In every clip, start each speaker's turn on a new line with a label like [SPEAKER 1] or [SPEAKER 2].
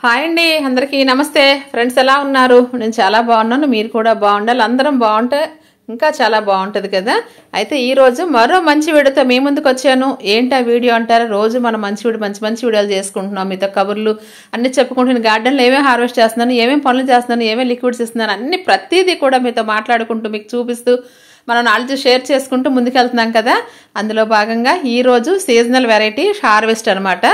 [SPEAKER 1] Hi అండి అందరికీ నమస్తే ఫ్రెండ్స్ ఎలా ఉన్నారు నేను చాలా బాగున్నాను మీరు కూడా బాగుండాలి అందరం బాగుంటే ఇంకా చాలా బాగుంటది కదా అయితే ఈ రోజు మరో మంచి వీడియోతో మీ ముందుకు వచ్చాను ఏంటి ఆ వీడియో అంటారా రోజు మనం మంచి వీడియోలు చేసుకుంటున్నాం మీతో కబుర్లు అన్ని చెప్పుకుంటున్నాను గార్డెన్లో ఏమేం హార్వెస్ట్ చేస్తున్నాను ఏమేం పనులు చేస్తున్నాను ఏమేం లిక్విడ్స్ ఇస్తున్నాను అన్ని ప్రతిదీ కూడా మీతో మాట్లాడుకుంటూ మీకు చూపిస్తూ మనం నాలెడ్జ్ షేర్ చేసుకుంటూ ముందుకెళ్తున్నాం కదా అందులో భాగంగా ఈ రోజు సీజనల్ వెరైటీ హార్వెస్ట్ అన్నమాట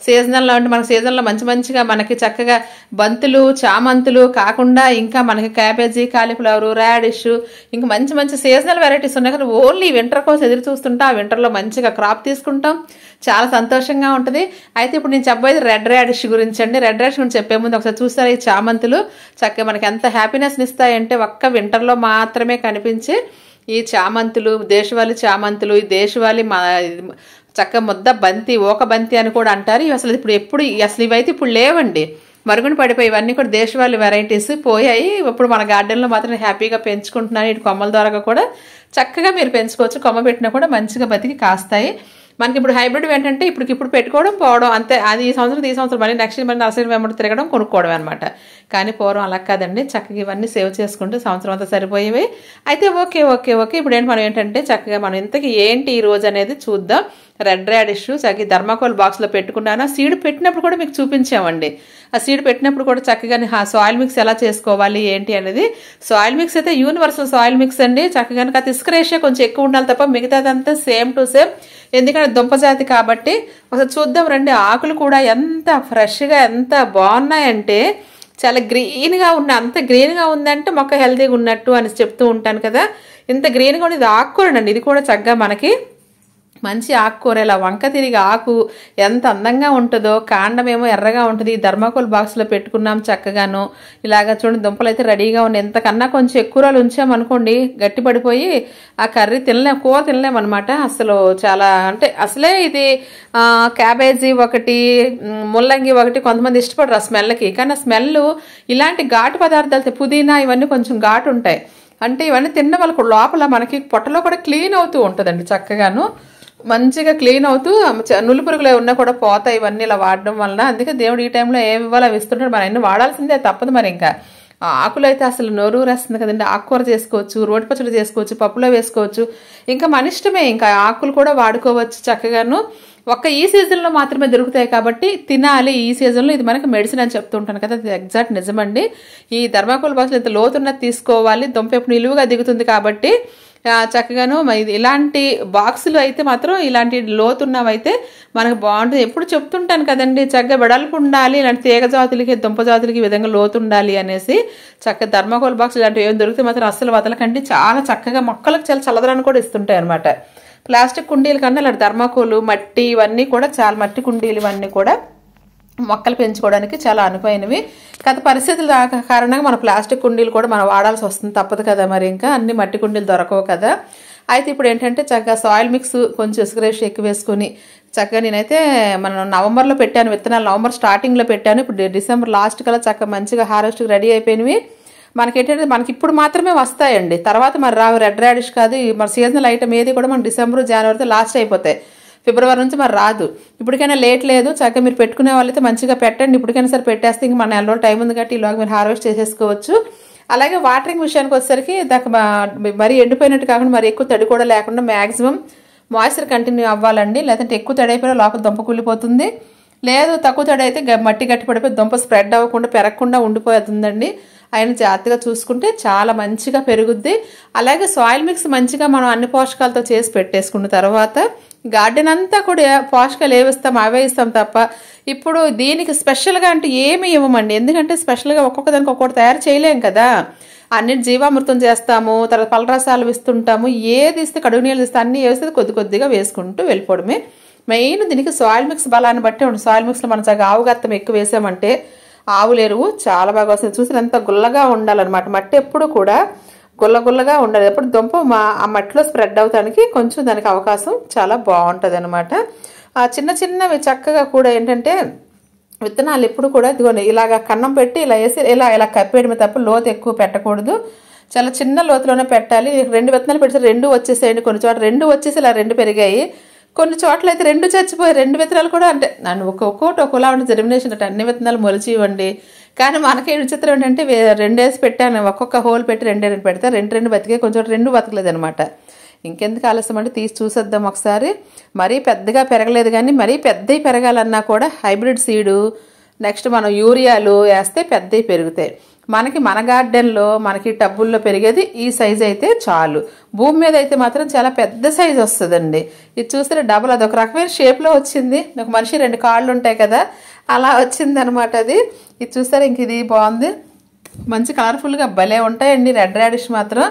[SPEAKER 1] సీజనల్లో అంటే మనకి సీజన్లో మంచిగా మనకి చక్కగా బంతులు చామంతులు కాకుండా ఇంకా మనకి క్యాబేజీ కాలీఫ్లవర్ రాడిష్ ఇంకా మంచి సీజనల్ వెరైటీస్ ఉన్నాయి కదా ఓన్లీ వింటర్ కోసం ఎదురు చూస్తుంటాం ఆ వింటర్లో మంచిగా క్రాప్ తీసుకుంటాం చాలా సంతోషంగా ఉంటుంది అయితే ఇప్పుడు నేను చెప్పబోయేది రెడ్ రాడిష్ గురించి అండి రెడ్ రాడిష్ గురించి చెప్పే ముందు ఒకసారి చూస్తారా ఈ చామంతులు చక్కగా మనకి ఎంత హ్యాపీనెస్ని ఇస్తాయంటే ఒక్క వింటర్లో మాత్రమే కనిపించే ఈ చామంతులు దేశవాళీ చామంతులు ఈ దేశవాళీ చక్క ముద్ద బంతి ఓక బంతి అని కూడా అంటారు అసలు అసలు ఇవైతే ఇప్పుడు లేవండి మరుగున పడిపోయి ఇవన్నీ కూడా దేశవాళీ వెరైటీస్ పోయాయి ఇప్పుడు మన గార్డెన్లో మాత్రం హ్యాపీగా పెంచుకుంటున్నాను ఇటు కొమ్మల ద్వారా కూడా చక్కగా మీరు పెంచుకోవచ్చు కొమ్మ పెట్టినా కూడా మంచిగా బతికి కాస్తాయి మనకి ఇప్పుడు హైబ్రిడ్ ఏంటంటే ఇప్పుడు పెట్టుకోవడం పోవడం అంతే అది ఈ సంవత్సరం మళ్ళీ నెక్స్ట్ మళ్ళీ నర్సరీ వెంబడి తిరగడం కొనుక్కోవడం అనమాట కానీ పూర్వం అలా కాదండి చక్కగా ఇవన్నీ సేవ్ చేసుకుంటే సంవత్సరం అంతా సరిపోయేవి అయితే ఓకే ఇప్పుడు మనం ఏంటంటే చక్కగా మనం ఇంతకీ ఏంటి ఈ రోజు అనేది చూద్దాం రెడ్ రాడిష్ చక్కగా థర్మాకోల్ బాక్స్లో పెట్టుకున్నాను సీడ్ పెట్టినప్పుడు కూడా మీకు చూపించామండి ఆ సీడ్ పెట్టినప్పుడు కూడా చక్కగా సాయిల్ మిక్స్ ఎలా చేసుకోవాలి ఏంటి అనేది సాయిల్ మిక్స్ అయితే యూనివర్సల్ సాయిల్ మిక్స్ అండి చక్కగా అది ఇసుక రేషియో కొంచెం ఎక్కువ ఉండాలి తప్ప మిగతాదంతా సేమ్ టు సేమ్ ఎందుకంటే దుంపజాతి కాబట్టి ఒకసారి చూద్దాం రండి ఆకులు కూడా ఎంత ఫ్రెష్గా ఎంత బాగున్నాయంటే చాలా గ్రీన్గా అంత గ్రీన్గా ఉందంటే మొక్క హెల్తీగా ఉన్నట్టు అని చెప్తూ ఉంటాను కదా ఇంత గ్రీన్గా ఉండేది ఆకుకూరండి ఇది కూడా చక్కగా మనకి మంచి ఆకుకూర ఇలా వంక తిరిగి ఆకు ఎంత అందంగా ఉంటుందో కాండమేమో ఎర్రగా ఉంటుంది థర్మాకోల్ బాక్స్లో పెట్టుకున్నాం చక్కగాను ఇలాగ చూడండి దుంపలు అయితే రెడీగా ఉన్నాయి ఎంతకన్నా కొంచెం ఎక్కువ రోజులు ఉంచామనుకోండి గట్టి పడిపోయి ఆ కర్రీ కూర తినలేమన్నమాట అసలు చాలా అంటే అసలే ఇది క్యాబేజీ ఒకటి ముల్లంగి ఒకటి కొంతమంది ఇష్టపడరు ఆ స్మెల్కి కానీ ఆ స్మెల్ ఇలాంటి ఘాటు పదార్థాలు పుదీనా ఇవన్నీ కొంచెం ఘాటు ఉంటాయి అంటే ఇవన్నీ తిన్న వాళ్ళకు లోపల మనకి పొట్టలో కూడా క్లీన్ అవుతూ ఉంటుందండి చక్కగాను మంచిగా క్లీన్ అవుతూ నులు పురుగులు ఉన్నా కూడా పోతాయి ఇవన్నీ ఇలా వాడడం వలన అందుకే దేవుడు ఈ టైంలో ఏమి ఇవ్వాలో అవి ఇస్తుంటాడు మనం అన్ని వాడాల్సిందే తప్పదు మరి ఇంకా ఆకులు అయితే అసలు నోరూరేస్తుంది కదండి ఆకుకూర చేసుకోవచ్చు రోటి పచ్చడి చేసుకోవచ్చు పప్పులో వేసుకోవచ్చు ఇంకా మన ఇష్టమే ఇంకా ఆకులు కూడా వాడుకోవచ్చు చక్కగాను ఒక్క ఈ సీజన్లో మాత్రమే దొరుకుతాయి కాబట్టి తినాలి ఈ సీజన్లో ఇది మనకి మెడిసిన్ అని చెప్తూ ఉంటాను కదా అది ఎగ్జాక్ట్ నిజమండి ఈ థర్మాకోల్ బాక్స్లో ఇంత లోతున్నది తీసుకోవాలి దుంప ఎప్పుడు నిలువుగా దిగుతుంది కాబట్టి చక్కగాను ఇలాంటి బాక్సులు అయితే మాత్రం ఇలాంటి లోతున్నవైతే మనకు బాగుంటుంది ఎప్పుడు చెప్తుంటాను కదండి చక్కగా వెడల్పు ఉండాలి ఇలాంటి తీగ జాతులకి దుంప జాతులకి ఈ విధంగా లోతు ఉండాలి అనేసి చక్కగా థర్మాకోల్ బాక్స్ ఇలాంటివి ఏం దొరికితే మాత్రం అస్సలు వదలకండి చాలా చక్కగా మొక్కలకు చాలా చల్లదనాన్ని కూడా ఇస్తుంటాయి అనమాట ప్లాస్టిక్ కుండీల కన్నా ఇలాంటి థర్మాకోలు మట్టి ఇవన్నీ కూడా చాలా మట్టి కుండీలు ఇవన్నీ కూడా మొక్కలు పెంచుకోవడానికి చాలా అనుకైనవి గత పరిస్థితుల కారణంగా మన ప్లాస్టిక్ కుండీలు కూడా మనం వాడాల్సి వస్తుంది తప్పదు కదా మరి ఇంకా అన్ని మట్టి కుండీలు దొరకవు కదా అయితే ఇప్పుడు ఏంటంటే చక్కగా సాయిల్ మిక్స్ కొంచెం ఇసుక రేషియో ఎక్కువ వేసుకుని చక్కగా నేనైతే మనం నవంబర్లో పెట్టాను విత్తనాలు నవంబర్ స్టార్టింగ్లో పెట్టాను ఇప్పుడు డిసెంబర్ లాస్ట్ కల్లా చక్కగా మంచిగా హార్వెస్ట్కి రెడీ అయిపోయినవి మనకేంటంటే మనకి ఇప్పుడు మాత్రమే వస్తాయండి తర్వాత మరి రావు రెడ్ రాడిష్ కాదు మన సీజనల్ ఐటమ్ ఏది కూడా మన డిసెంబర్ జనవరితో లాస్ట్ అయిపోతాయి ఫిబ్రవరి నుంచి మరి రాదు ఇప్పటికైనా లేట్ లేదు చక్కగా మీరు పెట్టుకునే వాళ్ళైతే మంచిగా పెట్టండి ఇప్పటికైనా సరే పెట్టేస్తే ఇంక మన నెల రోజులు టైం ఉంది కాబట్టి ఈలోగా మీరు హార్వెస్ట్ చేసేసుకోవచ్చు అలాగే వాటరింగ్ విషయానికి వచ్చేసరికి మరీ ఎండిపోయినట్టు కాకుండా మరి ఎక్కువ తడి కూడా లేకుండా మ్యాక్సిమం మాయిశ్చర్ కంటిన్యూ అవ్వాలండి లేదంటే ఎక్కువ తడి అయిపోయినా లోపల దుంప కూలిపోతుంది లేదు తక్కువ తడి అయితే మట్టి గట్టి పడిపోయి దుంప స్ప్రెడ్ అవ్వకుండా పెరగకుండా ఉండిపోతుందండి ఆయన జాగ్రత్తగా చూసుకుంటే చాలా మంచిగా పెరుగుద్ది అలాగే సాయిల్ మిక్స్ మంచిగా మనం అన్ని పోషకాలతో చేసి పెట్టేసుకున్న తర్వాత గార్డెన్ అంతా కూడా పోషకాలు ఏవిస్తాం అవే ఇస్తాం తప్ప ఇప్పుడు దీనికి స్పెషల్గా అంటే ఏమి ఇవ్వమండి ఎందుకంటే స్పెషల్గా ఒక్కొక్క దానికి ఒక్కొక్కటి తయారు చేయలేం కదా అన్నిటి జీవామృతం చేస్తాము తర్వాత పలరసాలు ఇస్తుంటాము ఏది ఇస్తే కడుగు నీళ్ళు ఇస్తే అన్నీ వేస్తే కొద్దిగా వేసుకుంటూ వెళ్ళిపోవడమే మెయిన్ దీనికి సాయిల్ మిక్స్ బలాన్ని బట్టి ఉంటుంది సాయిల్ మిక్స్లో మనం చక్కగా ఆవు గత్తం ఎక్కువ వేసామంటే ఆవుల ఎరువు చాలా బాగా వస్తుంది చూసి ఎంత గుల్లగా ఉండాలన్నమాట మట్టి ఎప్పుడు కూడా గుల్లగా ఉండాలి ఎప్పుడు దుంప ఆ మట్టిలో స్ప్రెడ్ అవడానికి కొంచెం దానికి అవకాశం చాలా బాగుంటుంది అనమాట చిన్నవి చక్కగా కూడా ఏంటంటే విత్తనాలు ఎప్పుడు కూడా ఇదిగోండి ఇలాగ కన్నం పెట్టి ఇలా వేసి ఇలా కప్పేయడమే తప్ప లోతు ఎక్కువ పెట్టకూడదు చాలా చిన్న లోతులోనే పెట్టాలి 2 విత్తనాలు పెడితే 2 వచ్చేసేయండి కొన్ని చోట 2 వచ్చేసి ఇలా 2 పెరిగాయి కొన్ని చోట్ల అయితే 2 చచ్చిపోయి 2 విత్తనాలు కూడా అంటే నన్ను ఒక్కొక్కటి ఒక్కోలా ఉంటే జర్మినేషన్ అంటే అన్ని విత్తనాలు మొలిచి ఇవ్వండి. కానీ మనకి విచిత్రం ఏంటంటే 2 వేసి పెట్టాను, ఒక్కొక్క హోల్ పెట్టి 2 పెడితే 2 బతికే, కొంచెం 2 బతకలేదనమాట. ఇంకెందుకు ఆలస్యం అంటే తీసి చూసేద్దాం ఒకసారి. మరీ పెద్దగా పెరగలేదు, కానీ మరీ పెద్దవి పెరగాలన్నా కూడా హైబ్రిడ్ సీడు నెక్స్ట్ మనం యూరియాలు వేస్తే పెద్దవి పెరుగుతాయి. మనకి మన గార్డెన్లో మనకి టబ్బుల్లో పెరిగేది ఈ సైజ్ అయితే చాలు. భూమి మీద అయితే మాత్రం చాలా పెద్ద సైజ్ వస్తుందండి. ఇది చూస్తే డబుల్, అది ఒక రకమైన షేప్లో వచ్చింది. ఒక మనిషి 2 కాళ్ళు ఉంటాయి కదా, అలా వచ్చింది అనమాట అది. ఇది చూస్తారా, ఇంక ఇది బాగుంది, మంచి కలర్ఫుల్గా భలే ఉంటాయండి. రెడ్ రాడిష్ మాత్రం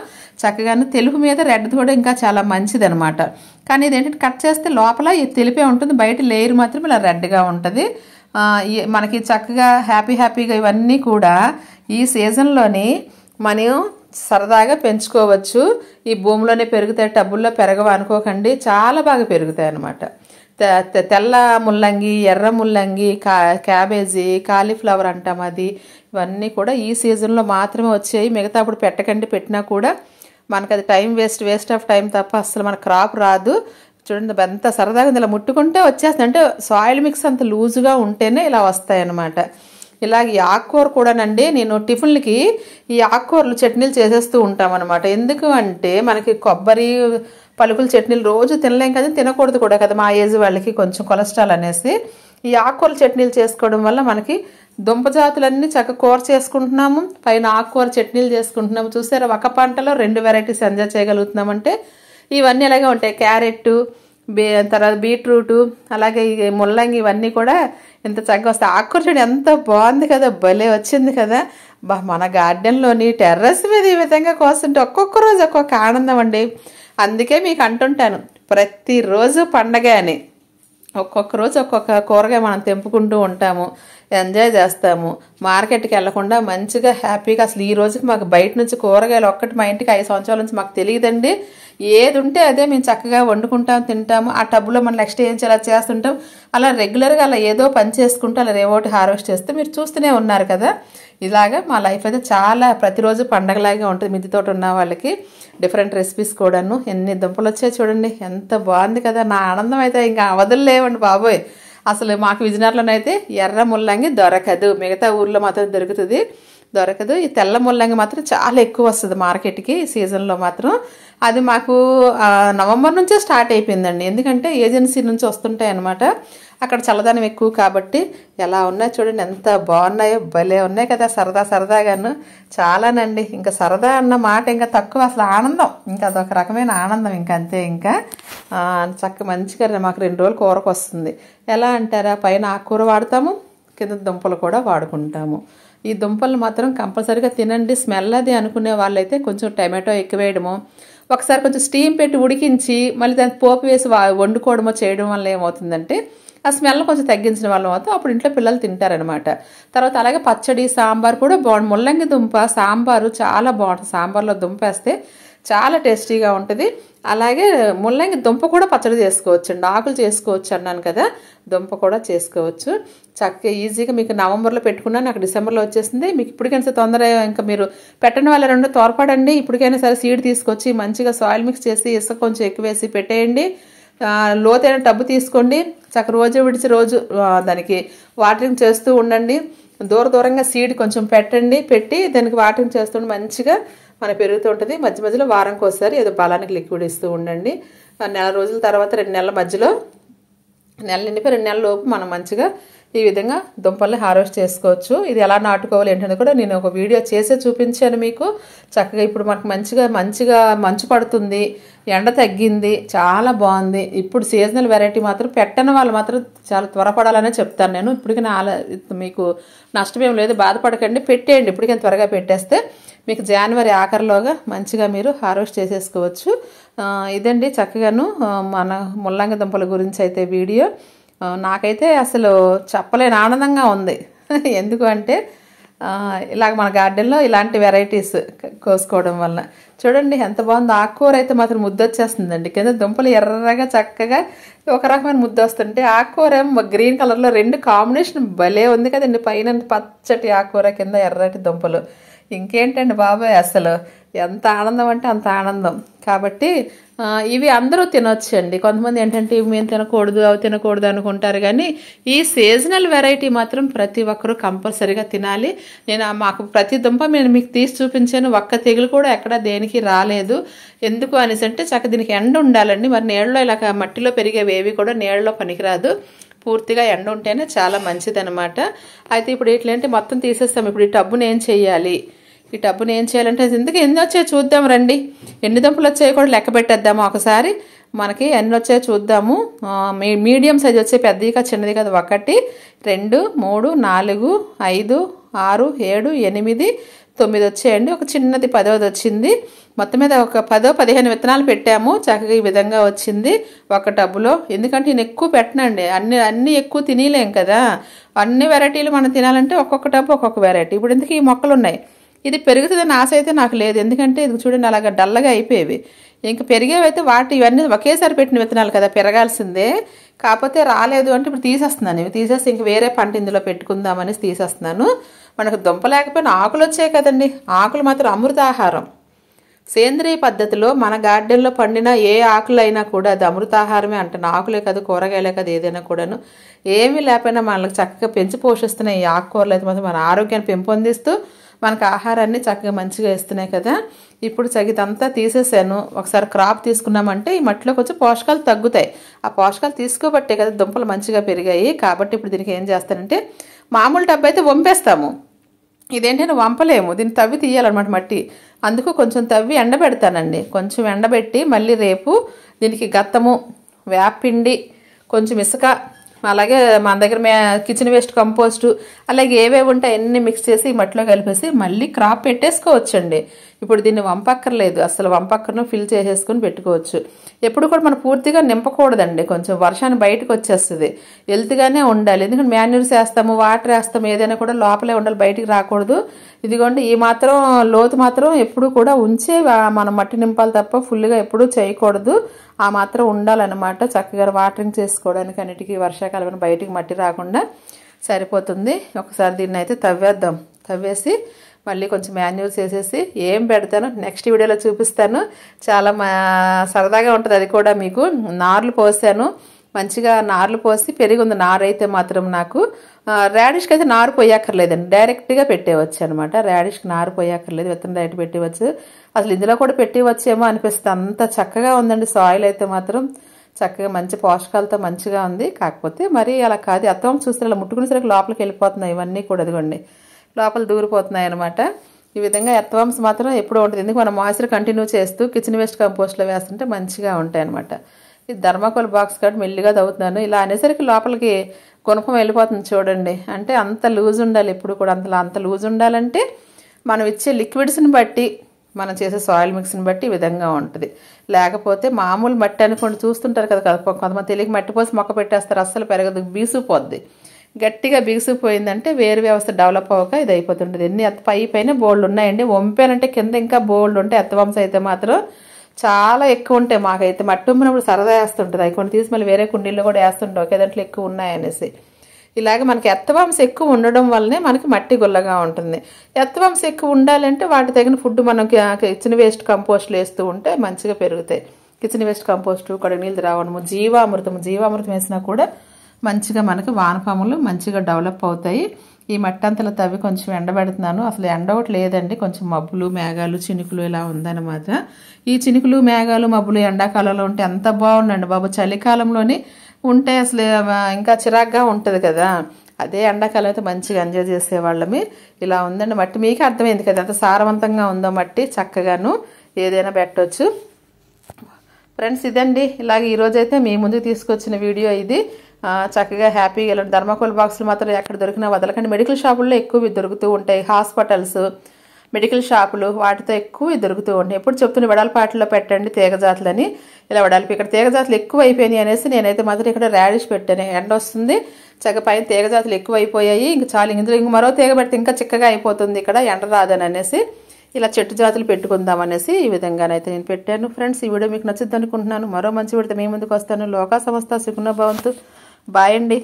[SPEAKER 1] చక్కగాను, తెలుపు మీద రెడ్ కూడా ఇంకా చాలా మంచిది అనమాట. కానీ ఇదేంటంటే కట్ చేస్తే లోపల ఇది తెలిపే ఉంటుంది, బయట లేయర్ మాత్రం ఇలా రెడ్గా ఉంటుంది. మనకి చక్కగా హ్యాపీగా ఇవన్నీ కూడా ఈ సీజన్లోని మనం సరదాగా పెంచుకోవచ్చు. ఈ భూమిలోనే పెరుగుతాయి, టబ్బుల్లో పెరగవు అనుకోకండి, చాలా బాగా పెరుగుతాయి అన్నమాట. తెల్ల ముల్లంగి, ఎర్ర ముల్లంగి, క్యాబేజీ, కాలీఫ్లవర్ అంటాం అది, ఇవన్నీ కూడా ఈ సీజన్లో మాత్రమే వచ్చాయి. మిగతా అప్పుడు పెట్టకండి, పెట్టినా కూడా మనకు అది టైం వేస్ట్ ఆఫ్ టైం తప్ప అసలు మన క్రాప్ రాదు. చూడండి ఎంత సరదాగా ఇలా ముట్టుకుంటే వచ్చేస్తాయి. అంటే సాయిల్ మిక్స్ అంత లూజుగా ఉంటేనే ఇలా వస్తాయి అన్నమాట. ఇలాగ ఈ ఆకుకూర కూడానండి, నేను టిఫిన్లకి ఈ ఆకుకూరలు చట్నీలు చేసేస్తూ ఉంటాం అనమాట. ఎందుకు అంటే మనకి కొబ్బరి పలుకుల చట్నీలు రోజు తినలేం కదా, తినకూడదు కూడా కదా మా ఏజ్ వాళ్ళకి, కొంచెం కొలెస్ట్రాల్ అనేసి. ఈ ఆకుకూర చట్నీలు చేసుకోవడం వల్ల మనకి దుంప జాతులన్నీ చక్కగా కూర చేసుకుంటున్నాము, పైన ఆకుకూర చట్నీలు చేసుకుంటున్నాము. చూసారా, ఒక పంటలో 2 వెరైటీస్ ఎంజాయ్ చేయగలుగుతున్నామంటే ఇవన్నీ అలాగే ఉంటాయి. క్యారెట్, తర్వాత బీట్రూటు, అలాగే ఈ ముల్లంగి, ఇవన్నీ కూడా ఎంత చక్కగా వస్తాయి. ఆకుకూర చూడండి ఎంత బాగుంది కదా, భలే వచ్చింది కదా. మన గార్డెన్లోని టెర్రస్ మీద ఈ విధంగా కోస్తుంటే ఒక్కొక్క రోజు ఒక్కొక్క ఆనందం అండి. అందుకే మీకు అంటుంటాను, ప్రతిరోజు పండగ అని. ఒక్కొక్క రోజు ఒక్కొక్క కూరగాయ మనం తెంపుకుంటూ ఉంటాము, ఎంజాయ్ చేస్తాము. మార్కెట్కి వెళ్లకుండా మంచిగా హ్యాపీగా, అసలు ఈ రోజుకి మాకు బయట నుంచి కూరగాయలు ఒక్కటి మా ఇంటికి 5 సంవత్సరాల నుంచి మాకు తెలియదండి. ఏది ఉంటే అదే మేము చక్కగా వండుకుంటాం, తింటాము. ఆ టబ్లో మనం నెక్స్ట్ ఏం చేయాలి చేస్తుంటాం. అలా రెగ్యులర్గా అలా ఏదో పని చేసుకుంటూ అలా రేవోటి హార్వెస్ట్ చేస్తే మీరు చూస్తూనే ఉన్నారు కదా. ఇలాగా మా లైఫ్ అయితే చాలా ప్రతిరోజు పండగలాగే ఉంటుంది. మిద్దె తోట ఉన్న వాళ్ళకి డిఫరెంట్ రెసిపీస్ కూడాను. ఎన్ని దుంపలు వచ్చాయి చూడండి, ఎంత బాగుంది కదా. నా ఆనందం అయితే ఇంకా అవధులేవండి బాబోయ్. అసలు మాకు విజయనగరంలోనైతే ఎర్ర ముల్లంగి దొరకదు, మిగతా ఊర్లో మాత్రం దొరకదు. ఈ తెల్ల ముల్లంగి మాత్రం చాలా ఎక్కువ వస్తుంది మార్కెట్కి ఈ సీజన్లో మాత్రం. అది మాకు నవంబర్ నుంచే స్టార్ట్ అయిపోయిందండి, ఎందుకంటే ఏజెన్సీ నుంచి వస్తుంటాయి అన్నమాట. అక్కడ చల్లదనం ఎక్కువ కాబట్టి. ఎలా ఉన్నాయో చూడండి, ఎంత బాగున్నాయో, భలే ఉన్నాయి కదా, సరదాగాను చాలానండి. ఇంకా సరదా అన్న మాట ఇంకా తక్కువ, అసలు ఆనందం, ఇంకా అదొక రకమైన ఆనందం ఇంకా అంతే. ఇంకా మంచిగా మాకు 2 రోజులు కూరకు వస్తుంది. ఎలా అంటారా, పైన ఆకుకూర వాడతాము, కింద దుంపలు కూడా వాడుకుంటాము. ఈ దుంపలు మాత్రం కంపల్సరీగా తినండి. స్మెల్ అది అనుకునే వాళ్ళైతే కొంచెం టమాటో ఎక్కువ వేయడము, ఒకసారి కొంచెం స్టీమ్ పెట్టి ఉడికించి మళ్ళీ దానికి పోపు వేసి వండుకోవడమో చేయడం వల్ల ఏమవుతుందంటే ఆ స్మెల్ కొంచెం తగ్గించిన వాళ్ళం అవుతాం. అప్పుడు ఇంట్లో పిల్లలు తింటారనమాట. తర్వాత అలాగే పచ్చడి, సాంబార్ కూడా బాగుంది. ముల్లంగి దుంప సాంబారు చాలా బాగుంటుంది. సాంబార్లో దుంప వేస్తే చాలా టేస్టీగా ఉంటుంది. అలాగే ముల్లంగి దుంప కూడా పచ్చడి చేసుకోవచ్చు అండి, ఆకులు చేసుకోవచ్చు అన్నాను కదా, దుంప కూడా చేసుకోవచ్చు చక్కగా ఈజీగా. మీకు నవంబర్లో పెట్టుకున్నాను, నాకు డిసెంబర్లో వచ్చేసింది. మీకు ఇప్పటికైనా తొందరగా, ఇంకా మీరు పెట్టని వాళ్ళ 2 తోడ్పడండి. ఇప్పటికైనా సరే సీడ్ తీసుకొచ్చి మంచిగా సాయిల్ మిక్స్ చేసి ఇసుక కొంచెం ఎక్కువ వేసి పెట్టేయండి. లోతైన టబ్బు తీసుకోండి, చక్కగా రోజు విడిచి రోజు దానికి వాటరింగ్ చేస్తూ ఉండండి. దూరంగా సీడ్ కొంచెం పెట్టి దానికి వాటరింగ్ చేస్తుంటే మంచిగా మన పెరుగుతూ ఉంటుంది. మధ్యలో వారానికి ఒకసారి ఏదో బలానికి లిక్విడ్ ఇస్తూ ఉండండి. నెల రోజుల తర్వాత 2 నెలల మధ్యలో, నెల నిండిపోయి 2 నెలల లోపు మనం మంచిగా ఈ విధంగా దుంపల్ని హార్వెస్ట్ చేసుకోవచ్చు. ఇది ఎలా నాటుకోవాలి ఏంటంటే కూడా నేను ఒక వీడియో చేసే చూపించాను మీకు. చక్కగా ఇప్పుడు మనకు మంచిగా మంచు పడుతుంది, ఎండ తగ్గింది, చాలా బాగుంది. ఇప్పుడు సీజనల్ వెరైటీ మాత్రం పెట్టని వాళ్ళు మాత్రం చాలా త్వరపడాలనే చెప్తాను నేను. ఇప్పటికీ మీకు నష్టమేం లేదు, బాధపడకండి, పెట్టేయండి. ఇప్పటికైనా త్వరగా పెట్టేస్తే మీకు జనవరి ఆఖరిలోగా మంచిగా మీరు హార్వెస్ట్ చేసేసుకోవచ్చు. ఇదండి చక్కగాను మన ముల్లంగి దుంపల గురించి అయితే వీడియో. నాకైతే అసలు చెప్పలేని ఆనందంగా ఉంది. ఎందుకు అంటే ఇలాగ మన గార్డెన్లో ఇలాంటి వెరైటీస్ కోసుకోవడం వల్ల. చూడండి ఎంత బాగుంది. ఆకుకూర అయితే మాత్రం ముద్దొచ్చేస్తుందండి. కింద దుంపలు ఎర్రగా చక్కగా ఒక రకమైన ముద్ద వస్తుంటే, ఆకుకూర గ్రీన్ కలర్లో 2 కాంబినేషన్ భలే ఉంది కదండి. పైన పచ్చటి ఆకుకూర, కింద ఎర్రటి దుంపలు. ఇంకేంటండి బాబాయ్, అసలు ఎంత ఆనందం అంటే అంత ఆనందం. కాబట్టి ఇవి అందరూ తినొచ్చు అండి. కొంతమంది ఏంటంటే ఇవి మేము తినకూడదు, అవి తినకూడదు అనుకుంటారు. కానీ ఈ సీజనల్ వెరైటీ మాత్రం ప్రతి ఒక్కరూ కంపల్సరీగా తినాలి. నేను మాకు ప్రతి దుంప నేను మీకు తీసి చూపించాను, ఒక్క తెగులు కూడా ఎక్కడ దేనికి రాలేదు. ఎందుకు అనేసి అంటే దీనికి ఎండ ఉండాలండి. మరి నీళ్ళలో ఇలా మట్టిలో పెరిగేవి ఏవి కూడా నీళ్ళలో పనికిరాదు, పూర్తిగా ఎండ ఉంటేనే చాలా మంచిదనమాట. అయితే ఇప్పుడు ఇట్లంటే మొత్తం తీసేస్తాం. ఇప్పుడు ఈ టబ్బుని ఏం చేయాలి, ఈ టబ్బుని ఏం చేయాలంటే ఎందుకు ఎన్ని వచ్చాయో చూద్దాం రండి. ఎన్ని దుంపలు వచ్చాయో కూడా లెక్క పెట్టేద్దాము ఒకసారి. మనకి ఎన్ని వచ్చాయో చూద్దాము. మీడియం సైజ్ వచ్చే, పెద్దది చిన్నది కదా. 1 2 3 4 5 6 7 8 9 వచ్చాయండి. ఒక చిన్నది 10వది వచ్చింది. మొత్తం మీద ఒక 10-15 విత్తనాలు పెట్టాము. చక్కగా ఈ విధంగా వచ్చింది ఒక టబ్బులో. ఎందుకంటే నేను ఎక్కువ పెట్టనండి, అన్ని ఎక్కువ తినలేం కదా. అన్ని వెరైటీలు మనం తినాలంటే ఒక్కొక్క టబ్బు ఒక్కొక్క వెరైటీ. ఇప్పుడు ఎందుకు ఈ మొక్కలు ఉన్నాయి, ఇది పెరుగుతుందని ఆశ అయితే నాకు లేదు. ఎందుకంటే ఇది చూడండి అలాగా డల్లగా అయిపోయేవి. ఇంకా పెరిగేవైతే ఇవన్నీ ఒకేసారి పెట్టిన విత్తనాలు కదా, పెరగాల్సిందే. కాకపోతే రాలేదు అంటే ఇప్పుడు తీసేస్తున్నాను. ఇవి తీసేసి ఇంక వేరే పంట ఇందులో పెట్టుకుందామని తీసేస్తున్నాను. మనకు దుంప లేకపోయినా ఆకులు వచ్చాయి కదండి. ఆకులు మాత్రం అమృతాహారం. సేంద్రియ పద్ధతిలో మన గార్డెన్లో పండిన ఏ ఆకులైనా కూడా అది అమృతాహారమే అంటాను. ఆకులే కదా, కూరగాయలే కదా, ఏదైనా కూడాను. ఏమీ లేకపోయినా మనకు చక్కగా పెంచి పోషిస్తున్నాయి ఈ ఆకుకూరలు అయితే మాత్రం. మన ఆరోగ్యాన్ని పెంపొందిస్తూ మనకు ఆహారాన్ని చక్కగా మంచిగా ఇస్తున్నాయి కదా. ఇప్పుడు ఇదంతా తీసేసాను. ఒకసారి క్రాప్ తీసుకున్నామంటే ఈ మట్టిలో కొంచెం పోషకాలు తగ్గుతాయి. ఆ పోషకాలు తీసుకోబట్టే కదా దుంపలు మంచిగా పెరిగాయి. కాబట్టి ఇప్పుడు దీనికి ఏం చేస్తానంటే, మామూలు టబ్బు అయితే వంపేస్తాము, ఇదేంటంటే వంపలేము, దీన్ని తవ్వి తీయాలన్నమాట మట్టి. అందుకు కొంచెం తవ్వి ఎండబెడతానండి. కొంచెం ఎండబెట్టి మళ్ళీ రేపు దీనికి గత్తము, వేపిండి, కొంచెం ఇసుక, అలాగే మన దగ్గర కిచెన్ వేస్ట్ కంపోస్టు, అలాగే ఏవేవి ఉంటాయి అన్నీ మిక్స్ చేసి ఈ మట్టిలో కలిపేసి మళ్ళీ క్రాప్ పెట్టేసుకోవచ్చండి. ఇప్పుడు దీన్ని వంపక్కర్లేదు, అసలు వంపక్కర్ను ఫిల్ చేసేసుకుని పెట్టుకోవచ్చు. ఎప్పుడు కూడా మనం పూర్తిగా నింపకూడదండి, కొంచెం వర్షాన్ని బయటకు వచ్చేస్తుంది, వెళ్తుగానే ఉండాలి. ఎందుకంటే మాన్యూర్స్ వేస్తాము, వాటర్ వేస్తాము, ఏదైనా కూడా లోపలే ఉండాలి, బయటికి రాకూడదు. ఇదిగోండి ఈ మాత్రం లోతు మాత్రం ఎప్పుడు కూడా ఉంచే మనం మట్టి నింపాలి తప్ప ఫుల్గా ఎప్పుడూ చేయకూడదు. ఆ మాత్రం ఉండాలన్నమాట. చక్కగా వాటరింగ్ చేసుకోవడానికి అన్నిటికీ వర్షాకాలం బయటికి మట్టి రాకుండా సరిపోతుంది. ఒకసారి దీన్ని అయితే తవ్వేద్దాం. తవ్వేసి మళ్ళీ కొంచెం మాన్యూర్స్ వేసేసి ఏం పెడతాను నెక్స్ట్ వీడియోలో చూపిస్తాను. చాలా సరదాగా ఉంటుంది అది కూడా. మీకు నార్లు పోసాను, మంచిగా నార్లు పోసి పెరిగింది. నారు అయితే మాత్రం నాకు రాడిష్కి అయితే నారు పోయక్కర్లేదండి, డైరెక్ట్గా పెట్టేవచ్చు అనమాట. రాడిష్కి నారు పోయక్కర్లేదు, విత్తనం డైరెక్ట్ పెట్టేవచ్చు. అసలు ఇందులో కూడా పెట్టేవచ్చేమో అనిపిస్తుంది, అంత చక్కగా ఉందండి. సాయిల్ అయితే మాత్రం చక్కగా మంచి పోషకాలతో మంచిగా ఉంది. కాకపోతే మరి అలా కాదు, అత్తం చూస్తే అలా ముట్టుకునేసరికి లోపలికి వెళ్ళిపోతున్నాయి ఇవన్నీ కూడా. అదిగోండి లోపల దూరిపోతున్నాయి అనమాట. ఈ విధంగా ఎర్త్వామ్స్ మాత్రం ఎప్పుడూ ఉంటుంది. ఎందుకు మనం మాయిశ్చర్ కంటిన్యూ చేస్తూ కిచెన్ వేస్ట్ కంపోస్ట్లో వేస్తుంటే మంచిగా ఉంటాయి అనమాట. ఇది థర్మాకోల్ బాక్స్ కాబట్టి మెల్లిగా తవ్వుతున్నాను. ఇలా అనేసరికి లోపలికి గుణపం వెళ్ళిపోతుంది చూడండి. అంటే అంత లూజ్ ఉండాలి ఎప్పుడు కూడా. అంత లూజ్ ఉండాలంటే మనం ఇచ్చే లిక్విడ్స్ని బట్టి, మనం చేసే సాయిల్ మిక్స్ని బట్టి ఈ విధంగా ఉంటుంది. లేకపోతే మామూలు మట్టి అనుకోండి, చూస్తుంటారు కదా కొంతమంది తెలియక మట్టి పోసి మొక్క పెట్టేస్తారు, అస్సలు పెరగదు, బీసుకుపోద్ది. గట్టిగా బిగుసిపోయిందంటే వేరు వ్యవస్థ డెవలప్ అవ్వక ఇది అయిపోతుంటుంది. ఎన్ని పైన బోల్డ్ ఉన్నాయండి. వంపానంటే కింద ఇంకా బోల్డ్ ఉంటాయి. ఎత్తవంశ అయితే మాత్రం చాలా ఎక్కువ ఉంటాయి. మాకైతే మట్టి వంపినప్పుడు సరదా వేస్తుంటుంది. అవి కొన్ని తీసి మళ్ళీ వేరే కుండీల్లో కూడా వేస్తుంటాం, ఒకే దాంట్లో ఎక్కువ ఉన్నాయనేసి. ఇలాగే మనకి ఎత్తవంశ ఎక్కువ ఉండడం వల్లనే మనకి మట్టి గుల్లగా ఉంటుంది. ఎత్తవంశ ఎక్కువ ఉండాలంటే వాటి తగిన ఫుడ్ మనం కిచెన్ వేస్ట్ కంపోస్ట్లు వేస్తూ ఉంటే మంచిగా పెరుగుతాయి. కిచెన్ వేస్ట్ కంపోస్టు, కడుగు నీళ్ళు రావడము, జీవామృతం వేసినా కూడా మంచిగా మనకి వానపాములు మంచిగా డెవలప్ అవుతాయి. ఈ మట్టి అంతలో తవ్వి కొంచెం ఎండబెడుతున్నాను. అసలు ఎండ ఒకటి లేదండి, కొంచెం మబ్బులు, మేఘాలు, చినుకులు ఇలా ఉందన్నమాట. ఈ చినుకులు, మేఘాలు, మబ్బులు ఎండాకాలంలో ఉంటే ఎంత బాగుండండి బాబు. చలికాలంలోని ఉంటే అసలు ఇంకా చిరాగ్గా ఉంటుంది కదా. అదే ఎండాకాలం అయితే మంచిగా ఎంజాయ్ చేసేవాళ్ళమి. ఇలా ఉందండి మట్టి. మీకే అర్థమైంది కదా ఎంత సారవంతంగా ఉందో మట్టి. చక్కగాను ఏదైనా పెట్టవచ్చు ఫ్రెండ్స్. ఇదండి ఇలాగ ఈరోజైతే మీ ముందుకు తీసుకొచ్చిన వీడియో ఇది. చక్కగా హ్యాపీగా వెళ్ళండి. థర్మాకోల్ బాక్సులు మాత్రం ఎక్కడ దొరికినా వదలకండి. మెడికల్ షాపుల్లో ఎక్కువ దొరుకుతూ ఉంటాయి. హాస్పిటల్స్, మెడికల్ షాపులు వాటితో ఎక్కువ దొరుకుతూ ఉంటాయి. ఎప్పుడు చెప్తున్న వెడల్పాటిలో పెట్టండి తీగజాతులని. ఇలా వెడల్పి ఇక్కడ తీగజాతులు ఎక్కువ అయిపోయినాయి అనేసి నేనైతే మాత్రం ఇక్కడ రాడిష్ పెట్టాను. ఎండ వస్తుంది చక్కగా, పైన తీగజాతులు ఎక్కువ అయిపోయాయి. ఇంక చాలు, ఇందులో ఇంక మరో తీగ పెడితే ఇంకా చిక్కగా అయిపోతుంది ఇక్కడ, ఎండ రాదని అనేసి ఇలా చెట్టు జాతులు పెట్టుకుందాం అనేసి ఈ విధంగానైతే నేను పెట్టాను. ఫ్రెండ్స్ ఈ వీడియో మీకు నచ్చుద్ది అనుకుంటున్నాను. మరో మంచి వీడితో మీ ముందుకు వస్తాను. లోకా సమస్త సుఖినో భవంతు. బాయ్ అండి.